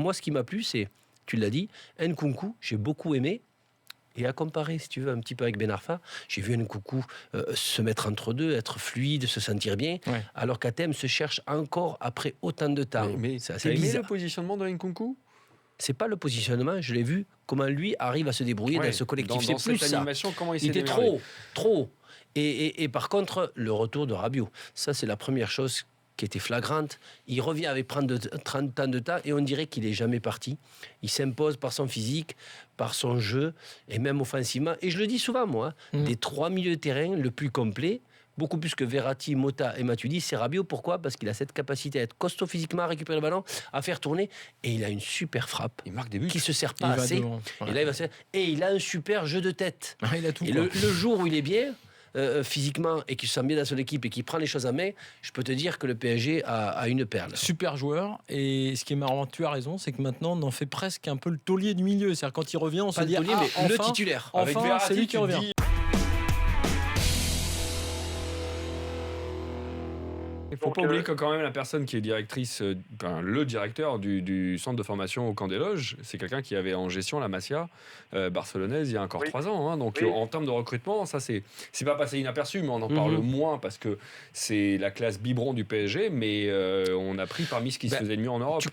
moi, ce qui m'a plu, c'est, tu l'as dit, Nkunku, j'ai beaucoup aimé. Et à comparer, si tu veux, un petit peu avec Ben Arfa, j'ai vu Nkunku se mettre entre deux, être fluide, se sentir bien, alors qu'Athème se cherche encore après autant de temps. Mais c'est t'as aimé bizarre. le positionnement de Nkunku ? C'est pas le positionnement, je l'ai vu, comment lui arrive à se débrouiller dans ce collectif. Dans c'est plus cette ça. animation, comment il était démerdé. trop. Et par contre, le retour de Rabiot, ça c'est la première chose qui était flagrante. Il revient avec 30 ans de temps et on dirait qu'il n'est jamais parti. Il s'impose par son physique, par son jeu et même offensivement. Et je le dis souvent, moi, des 3 milieux de terrain, le plus complet, beaucoup plus que Verratti, Mota et Matuidi, c'est Rabiot. Pourquoi ? Parce qu'il a cette capacité à être costaud physiquement, à récupérer le ballon, à faire tourner. Et il a une super frappe. Il marque des buts. Qui ne se sert pas assez. Et là, il a un super jeu de tête. Il a tout. Et le jour où il est bien... physiquement et qui se sent bien dans son équipe et qui prend les choses en main, je peux te dire que le PSG a une perle. Super joueur. Et ce qui est marrant, tu as raison, c'est que maintenant on en fait presque un peu le taulier du milieu. C'est-à-dire quand il revient, on se dit mais enfin, le titulaire. Avec enfin, Verratti, c'est lui qui revient. Il ne faut pas oublier que quand même la personne qui est directrice, le directeur du centre de formation au Camp des Loges, c'est quelqu'un qui avait en gestion la Masia barcelonaise il y a encore 3 ans. Hein. Donc en termes de recrutement, ça c'est pas passé inaperçu, mais on en parle moins parce que c'est la classe biberon du PSG, mais on a pris parmi ce qui se faisait de mieux en Europe.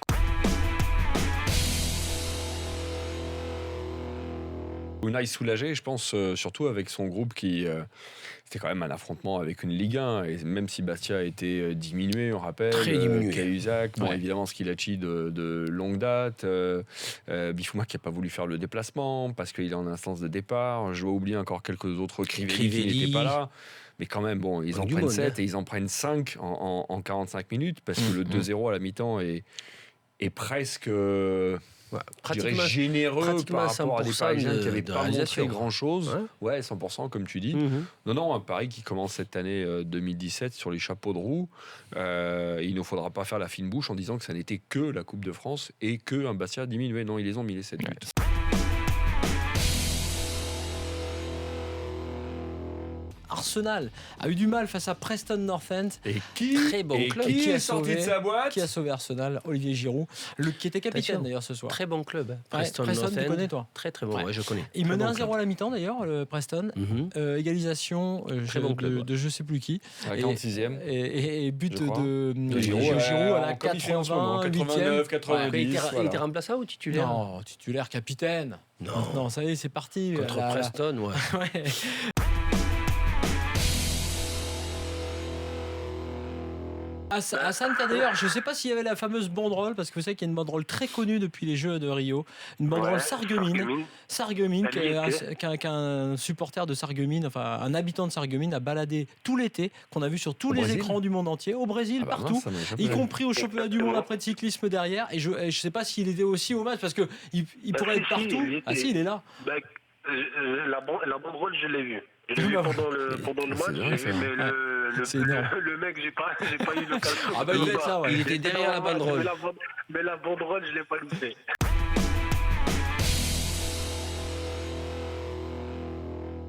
Unai soulagé, je pense, surtout avec son groupe qui... c'était quand même un affrontement avec une Ligue 1, et même si Bastia a été diminué, on rappelle. Très diminué. Cahuzac, évidemment Schilacci de longue date, Bifouma qui n'a pas voulu faire le déplacement parce qu'il est en instance de départ. Je dois oublier encore quelques autres, Crivelli qui n'était pas là. Mais quand même, bon, ils en prennent 7 et ils en prennent 5 en 45 minutes parce que le 2-0 à la mi-temps est presque... pratiquement généreux par rapport à des Parisiens qui n'avaient pas montré grand-chose. 100%, comme tu dis. Non, un Paris qui commence cette année 2017 sur les chapeaux de roue. Il ne faudra pas faire la fine bouche en disant que ça n'était que la Coupe de France et qu'un Bastia diminué. Non, ils les ont mis les 7 buts. Arsenal a eu du mal face à Preston North End. Et très bon club. Qui est sorti de sa boîte ? Qui a sauvé Arsenal ? Olivier Giroud, qui était capitaine d'ailleurs ce soir. Très bon club. Preston, tu connais toi ? Très très bon, je connais. Il menait 1-0 à la mi-temps d'ailleurs, le Preston. Égalisation de je sais plus qui. À la 46e. Et but de Giroud à la 89, 90. Il était remplaçant ou titulaire ? Non, titulaire, capitaine. Non, ça y est, c'est parti. Contre Preston, ouais. À Santa d'ailleurs, je ne sais pas s'il y avait la fameuse banderole, parce que vous savez qu'il y a une banderole très connue depuis les Jeux de Rio, une banderole Sarreguemines, qu'un supporter de Sarreguemines, enfin un habitant de Sarreguemines a baladé tout l'été, qu'on a vu sur tous les écrans du monde entier, au Brésil, partout, y compris au championnat du monde après de cyclisme derrière, et je ne sais pas s'il était aussi au match, parce qu'il pourrait être partout. Si, il est là. La banderole, je l'ai vue. Je l'ai vu pendant le match, mais le mec, j'ai pas eu l'occasion. Il était derrière la banderole. Mais la banderole, je l'ai pas loupée.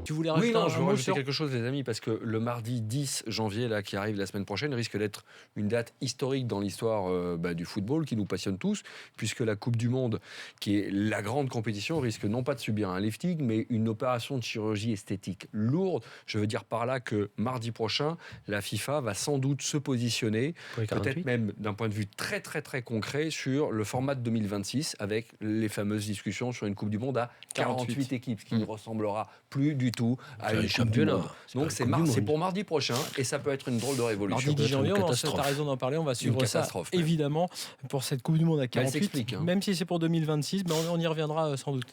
Tu voulais rajouter je veux rajouter quelque chose, les amis, parce que le mardi 10 janvier, là, qui arrive la semaine prochaine, risque d'être une date historique dans l'histoire du football, qui nous passionne tous, puisque la Coupe du Monde, qui est la grande compétition, risque non pas de subir un lifting, mais une opération de chirurgie esthétique lourde. Je veux dire par là que mardi prochain, la FIFA va sans doute se positionner, peut-être même d'un point de vue très très très concret, sur le format de 2026, avec les fameuses discussions sur une Coupe du Monde à 48 équipes, ce qui ne ressemblera plus du tout à une championnat. Donc c'est pour mardi prochain et ça peut être une drôle de révolution. Mardi 10 janvier, tu as raison d'en parler, on va suivre ça évidemment pour cette Coupe du Monde à 48, même si c'est pour 2026, mais on y reviendra sans doute.